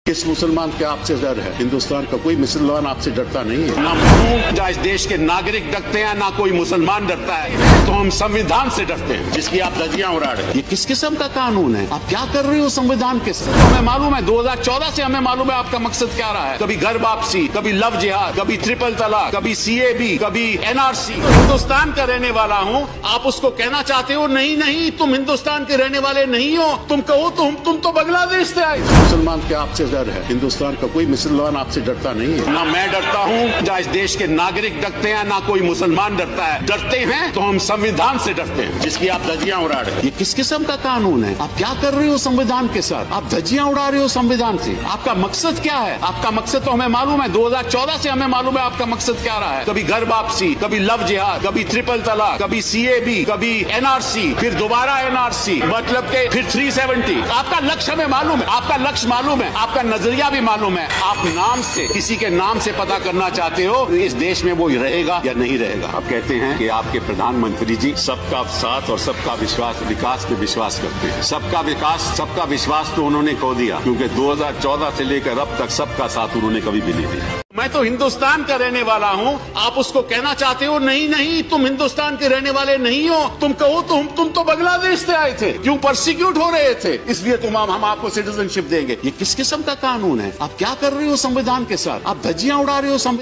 किस मुसलमान के आपसे डर है? हिंदुस्तान का कोई मुसलमान आपसे डरता नहीं है। ना मुल्क इस देश के नागरिक डरते हैं, ना कोई मुसलमान डरता है। तो हम संविधान से डरते हैं जिसकी आप धज्जियां उड़ा रहे हैं। ये किस किस्म का कानून है? आप क्या कर रहे हो संविधान के साथ? हमें मालूम है 2014 से हमें मालूम है आपका मकसद क्या रहा है। कभी घर वापसी, कभी लव जिहाद, कभी ट्रिपल तलाक, कभी CAB, कभी NRC। हिंदुस्तान का रहने वाला हूँ, आप उसको कहना चाहते हो नहीं नहीं तुम हिंदुस्तान के रहने वाले नहीं हो। तुम कहो तुम तो बांग्लादेश से आए। मुसलमान के आपसे डर है? हिंदुस्तान का कोई मुसलमान आपसे डरता नहीं है। ना मैं डरता हूँ, जहाँ इस देश के नागरिक डरते हैं, ना कोई मुसलमान डरता है। डरते हैं तो हम संविधान से डरते हैं जिसकी आप धज्जियां उड़ा रहे हैं। ये किस किस्म का कानून है? आप क्या कर रहे हो संविधान के साथ? आप धज्जियां उड़ा रहे हो संविधान से। आपका मकसद क्या है? आपका मकसद तो हमें मालूम है 2014 से हमें मालूम है आपका मकसद क्या रहा है। कभी घर वापसी, कभी लव जिहाद, कभी ट्रिपल तलाक, कभी CAB, कभी NRC, फिर दोबारा NRC, मतलब के फिर 370। आपका लक्ष्य हमें मालूम है, आपका लक्ष्य मालूम है, आपका नजरिया भी मालूम है। आप नाम से किसी के नाम से पता करना चाहते हो इस देश में वो रहेगा या नहीं रहेगा। आप कहते हैं कि आपके प्रधानमंत्री जी सबका साथ और सबका विश्वास, विकास पे विश्वास करते हैं। सबका विकास, सबका विश्वास तो उन्होंने खो दिया, क्योंकि 2014 से लेकर अब तक सबका साथ उन्होंने कभी भी नहीं दिया। मैं तो हिंदुस्तान का रहने वाला हूँ, आप उसको कहना चाहते हो नहीं नहीं तुम हिंदुस्तान के रहने वाले नहीं हो। तुम कहो तुम तो बांग्लादेश से आए थे, क्यों परसिक्यूट हो रहे थे, इसलिए हम आपको सिटीजनशिप देंगे। ये किस किस्म का कानून है? आप क्या कर रहे हो संविधान के साथ? आप धज्जियां उड़ा रहे हो संविधान।